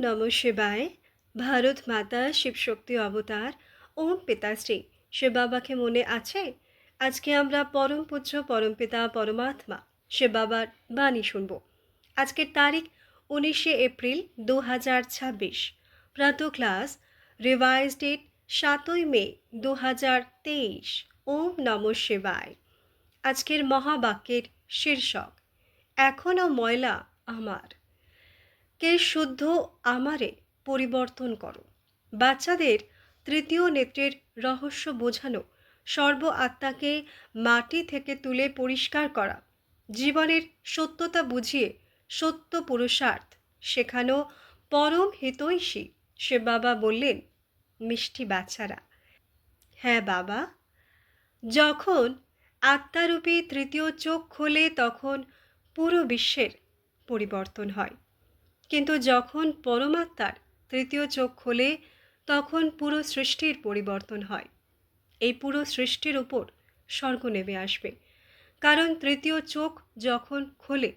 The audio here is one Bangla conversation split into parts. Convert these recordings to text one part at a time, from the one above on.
নমঃ শিবায়। ভারত মাতা শিবশক্তি অবতার। ওম পিতাশ্রী। শিব বাবাকে মনে আছে? আজকে আমরা পরম পূজ্য পরমপিতা পরমাত্মা শিব বাবার বাণী শুনব। আজকের তারিখ 19শে এপ্রিল 2026। প্রাতঃ ক্লাস রিভাইজ ডেট 7ই মে 2023। ওম নমঃ শিবায়। আজকের মহাবাক্যের শীর্ষক এখনও ময়লা আমার, কে শুদ্ধ আমারে পরিবর্তন করো। বাচ্চাদের তৃতীয় নেত্রের রহস্য বোঝানো, সর্ব আত্মাকে মাটি থেকে তুলে পরিষ্কার করা, জীবনের সত্যতা বুঝিয়ে সত্য পুরুষার্থ শেখানো পরম হিতৈষী সে বাবা বললেন, মিষ্টি বাচ্চারা, হ্যাঁ বাবা, যখন আত্মারূপী তৃতীয় চোখ খোলে তখন পুরো বিশ্বের পরিবর্তন হয়। কিন্তু যখন পরমাত্মার তৃতীয় চোখ খোলে তখন পুরো সৃষ্টির পরিবর্তন হয়। এই পুরো সৃষ্টির উপর স্বর্গ নেমে আসবে, কারণ তৃতীয় চোখ যখন খোলে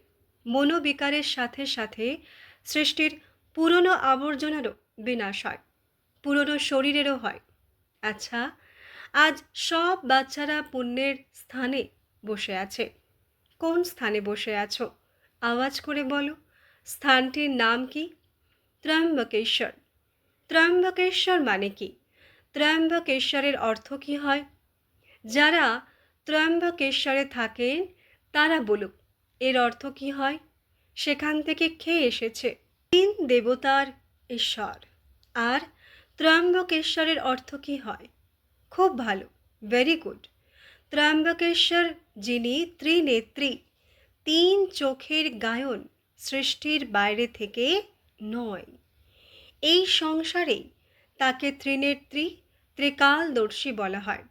মনোবিকারের সাথে সাথে সৃষ্টির পুরনো আবর্জনারও বিনাশ হয়, পুরনো শরীরেরও হয়। আচ্ছা, আজ সব বাচ্চারা পুণ্যের স্থানে বসে আছে। কোন স্থানে বসে আছো? আওয়াজ করে বলো। স্থানটির নাম কি? ত্র্যম্বকেশ্বর। ত্র্যম্বকেশ্বর মানে কি? ত্র্যম্বকেশ্বরের অর্থ কি হয়? যারা ত্র্যম্বকেশ্বরে থাকেন তারা বলুক এর অর্থ কি হয়। সেখান থেকে খেয়ে এসেছে। 3 দেবতার ঈশ্বর। আর ত্র্যম্বকেশ্বরের অর্থ কি হয়? খুব ভালো, ভেরি গুড। ত্র্যম্বকেশ্বর যিনি ত্রিনেত্রী, 3 চোখের গায়ন, সৃষ্টির বাইরে থেকে নয়। এই সংসারে তাকে ত্রিনেত্রী, ত্রিকালদর্শী বলা হয়।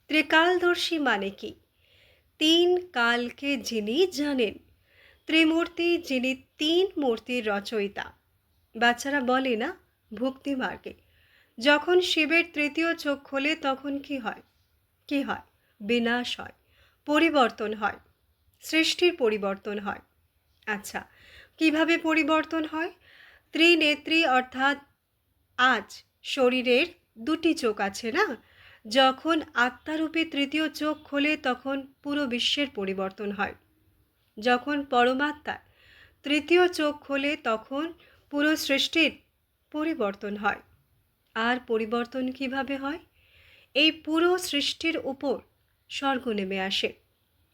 ত্রিকালদর্শী মানে কি? 3 কালকে যিনি জানেন, ত্রিমূর্তি যিনি 3 মূর্তির রচয়িতা। বাচ্চারা বলে না ভক্তি মার্গে যখন শিবের তৃতীয় চোখ খোলে তখন কি হয়? কি হয়? বিনাশ হয়, পরিবর্তন হয়, সৃষ্টির পরিবর্তন হয়। আচ্ছা, কিভাবে পরিবর্তন হয়? ত্রিনেত্রী অর্থাৎ আজ শরীরের 2টি চোখ আছে না, যখন আত্মারূপী তৃতীয় চোখ খোলে তখন পুরো বিশ্বের পরিবর্তন হয়। যখন পরমাত্মার তৃতীয় চোখ খোলে তখন পুরো সৃষ্টির পরিবর্তন হয়। আর পরিবর্তন কিভাবে হয়? এই পুরো সৃষ্টির উপর স্বর্গ নেমে আসে,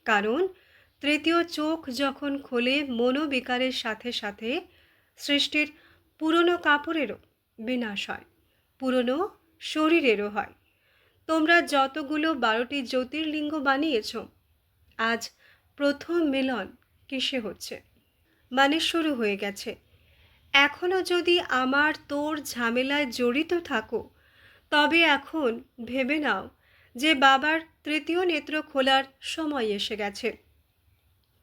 কারণ তৃতীয় চোখ যখন খোলে মনোবিকারের সাথে সাথে সৃষ্টির পুরনো কাপড়েরও বিনাশ হয়, পুরনো শরীরেরও হয়। তোমরা যতগুলো 12টি জ্যোতির্লিঙ্গ বানিয়েছ, আজ প্রথম মিলন কিসে হচ্ছে? মানে শুরু হয়ে গেছে। এখনও যদি আমার তোর ঝামেলায় জড়িত থাকো তবে এখন ভেবে নাও যে বাবার তৃতীয় নেত্র খোলার সময় এসে গেছে।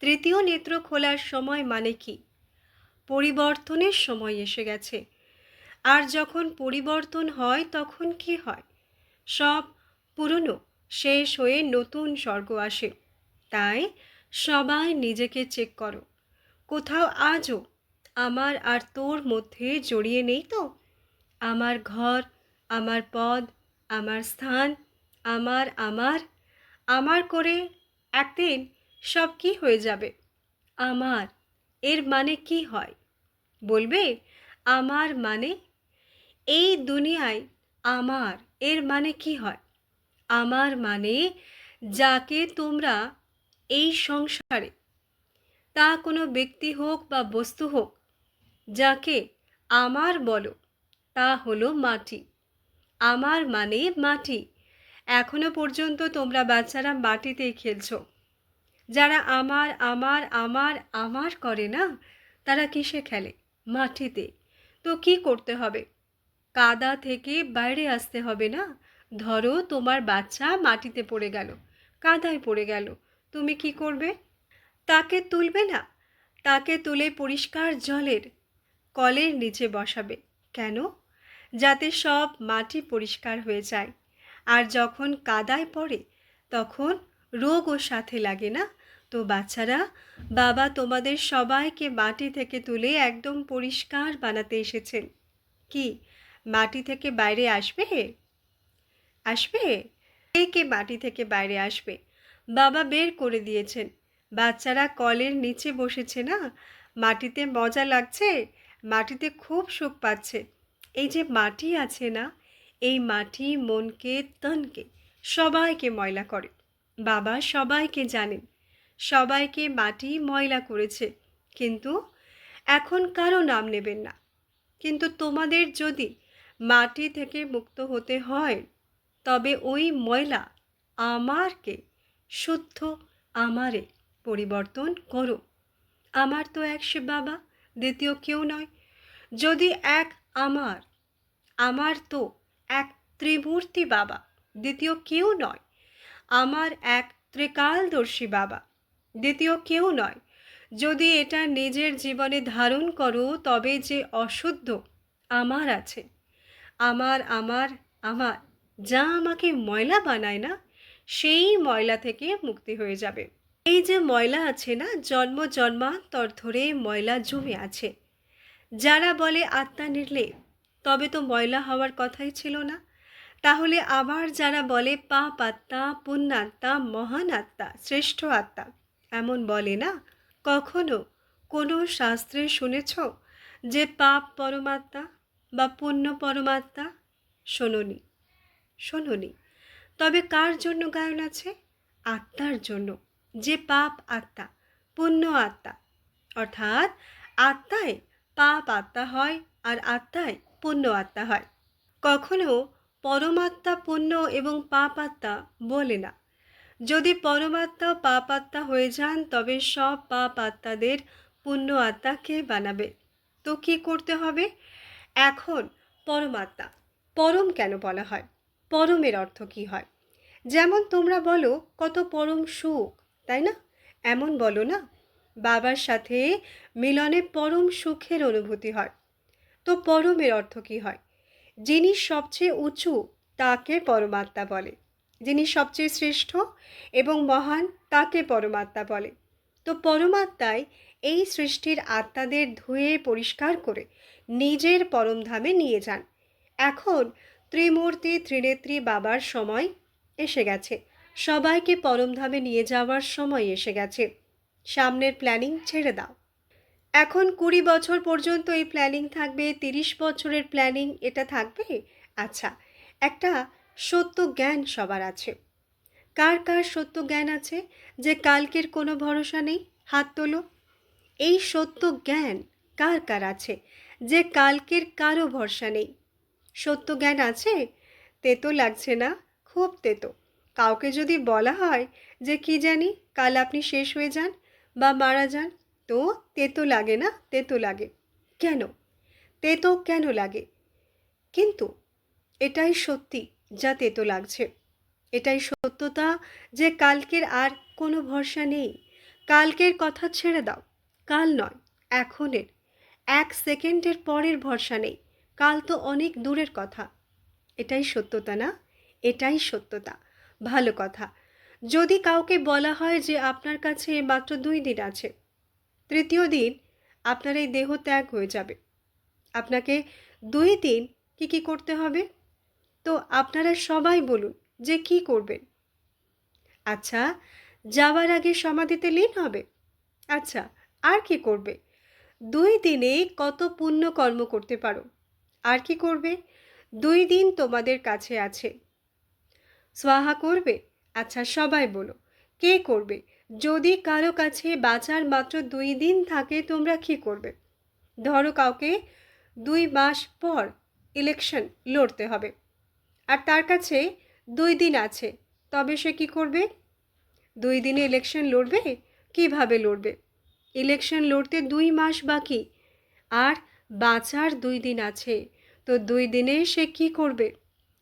তৃতীয় নেত্র খোলার সময় মানে কি? পরিবর্তনের সময় এসে গেছে। আর যখন পরিবর্তন হয় তখন কি হয়? সব পুরনো শেষ হয়ে নতুন স্বর্গ আসে। তাই সবাই নিজেকে চেক করো, কোথাও আজও আমার আর তোর মধ্যে জড়িয়ে নেই তো? আমার ঘর, আমার পদ, আমার স্থান, আমার আমার আমার করে একদিন সব কি হয়ে যাবে? আমার এর মানে কি হয় বলবে? আমার মানে এই দুনিয়ায় আমার এর মানে কি হয়? আমার মানে যাকে তোমরা এই সংসারে, তা কোনো ব্যক্তি হোক বা বস্তু হোক, যাকে আমার বলো তা হলো মাটি। আমার মানে মাটি। এখনো পর্যন্ত তোমরা বাচ্চারা মাটিতেই খেলছো। যারা আমার আমার আমার আমার করে না, তারা কিসে খেলে? মাটিতে। তো কি করতে হবে? কাদা থেকে বাইরে আসতে হবে না? ধরো তোমার বাচ্চা মাটিতে পড়ে গেল, কাদায় পড়ে গেল, তুমি কি করবে? তাকে তুলবে না, তাকে তুলে পরিষ্কার জলের কলের নিচে বসাবে। কেন? যাতে সব মাটি পরিষ্কার হয়ে যায়। আর যখন কাদায় পড়ে তখন রোগও সাথে লাগে না, তো বাচ্চারা, বাবা তোমাদের সবাইকে মাটি থেকে তুলে একদম পরিষ্কার বানাতে এসেছেন। কি মাটি থেকে বাইরে আসবে? আসবে? কে কে মাটি থেকে বাইরে আসবে? বাবা বের করে দিয়েছেন। বাচ্চারা কলের নিচে বসেছে না, মাটিতে মজা লাগছে, মাটিতে খুব সুখ পাচ্ছে। এই যে মাটি আছে না, এই মাটি মনকে তনকে সবাইকে ময়লা করে। বাবা সবাইকে জানেন, সবাইকে মাটি ময়লা করেছে, কিন্তু এখন কারো নাম নেবেন না। কিন্তু তোমাদের যদি মাটি থেকে মুক্ত হতে হয়, তবে ওই ময়লা আমারকে শুদ্ধ আমারে পরিবর্তন করো। আমার তো এক শিব বাবা, দ্বিতীয় কেউ নয়। যদি এক আমার, আমার তো এক ত্রিমূর্তি বাবা, দ্বিতীয় কেউ নয়। আমার এক ত্রিকালদর্শী বাবা, দ্বিতীয় কেউ নয়। যদি এটা নিজের জীবনে ধারণ করো, তবে যে অশুদ্ধ আমার আছে, আমার আমার আমার যা আমাকে ময়লা বানায় না, সেই ময়লা থেকে মুক্তি হয়ে যাবে। এই যে ময়লা আছে না, জন্ম জন্মান্তর ধরে ময়লা জমে আছে। যারা বলে আত্মা নির্লেপ, তবে তো ময়লা হওয়ার কথাই ছিল না। তাহলে আবার যারা বলে পাপ আত্মা, পুণ্যাত্মা, মহান আত্মা, শ্রেষ্ঠ আত্মা, এমন বলে না? কখনো কোনো শাস্ত্রে শুনেছ যে পাপ পরমাত্মা বা পুণ্য পরমাত্মা? শোনোনি, শোনোনি। তবে কার জন্য গায়ন আছে? আত্মার জন্য, যে পাপ আত্মা, পুণ্য আত্মা। অর্থাৎ আত্মায় পাপ আত্মা হয় আর আত্মায় পুণ্য আত্মা হয়। কখনো পরমাত্মা পুণ্য এবং পাপ আত্মা বলে না। যদি পরমাত্মা পাপ আত্মা হয়ে যান, তবে সব পাপ আত্মাদের পুণ্য আত্মা কে বানাবে? তো কি করতে হবে? এখন পরমাত্মা, পরম কেন বলা হয়? পরমের অর্থ কি হয়? যেমন তোমরা বলো কত পরম সুখ, তাই না? এমন বলো না, বাবার সাথে মিলনে পরম সুখের অনুভূতি হয়। তো পরমের অর্থ কি হয়? যিনি সবচেয়ে উঁচু, তাকে পরমাত্মা বলে। যিনি সবচেয়ে শ্রেষ্ঠ এবং মহান, তাকে পরমাত্মা বলে। তো পরমাত্মাই এই সৃষ্টির আত্মাদের ধুয়ে পরিষ্কার করে নিজের পরমধামে নিয়ে যান। এখন ত্রিমূর্তি ত্রিনেত্রী বাবার সময় এসে গেছে। সবাইকে পরমধামে নিয়ে যাওয়ার সময় এসে গেছে। সামনের প্ল্যানিং ছেড়ে দাও। এখন ২০ বছর পর্যন্ত এই প্ল্যানিং থাকবে, ৩০ বছরের প্ল্যানিং এটা থাকবে। আচ্ছা, একটা সত্য জ্ঞান সবার আছে। কার কার সত্য জ্ঞান আছে যে কালকের কোনো ভরসা নেই? হাত তোলো। এই সত্য জ্ঞান কার কার আছে যে কালকের কারো ভরসা নেই? সত্য জ্ঞান আছে? তেতো লাগছে না? খুব তেতো। কাউকে যদি বলা হয় যে কি জানি কাল আপনি শেষ হয়ে যান বা মারা যান, তো তেতো লাগে না? তেতো লাগে। কেন? তেতো কেন লাগে? কিন্তু এটাই সত্যি যা তেতো লাগছে। এটাই সত্যতা যে কালকের আর কোনো ভরসা নেই। কালকের কথা ছেড়ে দাও। কাল নয়, এখনের, ১ সেকেন্ডের পরের ভরসা নেই। কাল তো অনেক দূরের কথা। এটাই সত্যতা না? এটাই সত্যতা। ভালো কথা। যদি কাউকে বলা হয় যে আপনার কাছে মাত্র ২ দিন আছে, তৃতীয় দিন আপনার এই দেহ ত্যাগ হয়ে যাবে, আপনাকে ২ দিন কি কি করতে হবে? তো আপনারা সবাই বলুন যে কি করবেন? আচ্ছা, যাওয়ার আগে সমাধিতে লীন হবে? আচ্ছা, আর কি করবে? ২ দিনে কত পুণ্য কর্ম করতে পারো? আর কি করবে? ২ দিন তোমাদের কাছে আছে। স্বাহা করবে? আচ্ছা, সবাই বলো, কে করবে? যদি কারো কাছে বাঁচার মাত্র ২ দিন থাকে, তোমরা কি করবে? ধরো কাউকে ২ মাস পর ইলেকশন লড়তে হবে, আর তার কাছে ২ দিন আছে, তবে সে কি করবে? ২ দিনে ইলেকশন লড়বে? কিভাবে লড়বে? ইলেকশন লড়তে ২ মাস বাকি, আর বাঁচার ২ দিন আছে। তো ২ দিনে সে কি করবে?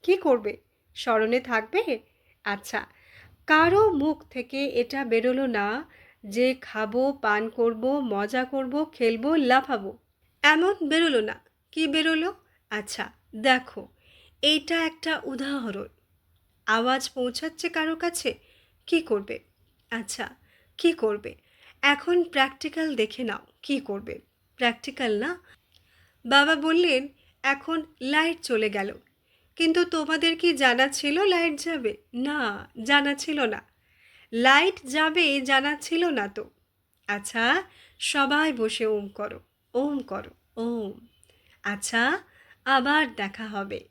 কি করবে? স্মরণে থাকবে? আচ্ছা, কারো মুখ থেকে এটা বেরোলো না যে খাবো, পান করব, মজা করব, খেলবো, লাফাবো। এমন বেরোলো না। কি বেরোলো? আচ্ছা, দেখো, এইটা একটা উদাহরণ। আওয়াজ পৌঁছাচ্ছে কারো কাছে? কি করবে? আচ্ছা, কি করবে? এখন প্র্যাকটিক্যাল দেখে নাও, কি করবে? প্র্যাকটিক্যাল না? বাবা বললেন, "এখন লাইট চলে গেল। কিন্তু তোমাদের কি জানা ছিল লাইট যাবে?" "না, জানা ছিল না।" লাইট যাবে জানা ছিল না তো। আচ্ছা, সবাই বসে ওম করো, ওম করো, ওম। আচ্ছা, আবার দেখা হবে।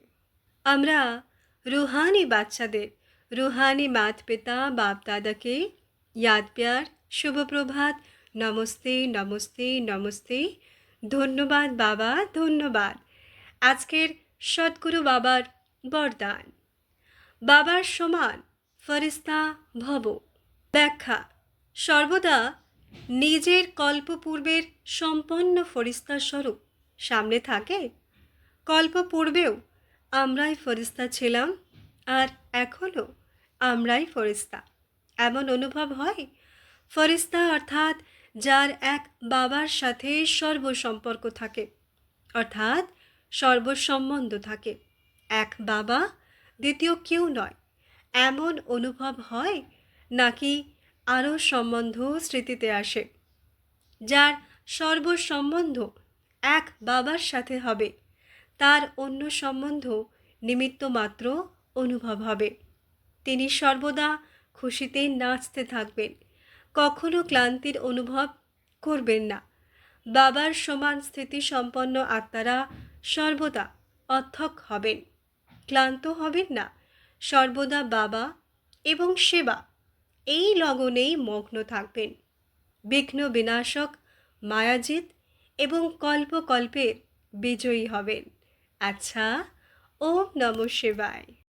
আমরা रूहानी বাচ্চাদের रूहानी माता पिता बाप दादा के याद प्यार শুভ প্রভাত, নমস্তে নমস্তে নমস্তে। ধন্যবাদ বাবা, ধন্যবাদ। আজকের সদ্গুরু বাবার বরদান, বাবার সমান ফরিস্তা ভব। ব্যাখ্যা: সর্বদা নিজের কল্পপূর্বের সম্পন্ন ফরিস্তা স্বরূপ সামনে থাকে। কল্পপূর্বেও আমরাই ফরিস্তা ছিলাম, আর এখনও আমরাই ফরিস্তা। এমন অনুভব হয়। ফরিস্তা অর্থাৎ যার এক বাবার সাথে সর্বসম্পর্ক থাকে, অর্থাৎ সর্বসম্বন্ধ থাকে। এক বাবা, দ্বিতীয় কেউ নয়, এমন অনুভব হয়। নাকি আরও সম্বন্ধ স্মৃতিতে আসে? যার সর্বসম্বন্ধ এক বাবার সাথে হবে, তার অন্য সম্বন্ধ নিমিত্ত মাত্র অনুভব হবে। তিনি সর্বদা খুশিতে নাচতে থাকবেন, কখনো ক্লান্তির অনুভব করবেন না। বাবার সমান স্থিতিসম্পন্ন আত্মারা সর্বদা অথক হবেন, ক্লান্ত হবেন না। সর্বদা বাবা এবং সেবা এই লগনেই মগ্ন থাকবেন। বিঘ্ন বিনাশক মায়াজিৎ এবং কল্পকল্পের বিজয়ী হবেন। আচ্ছা, ওম নমঃ শিবায়।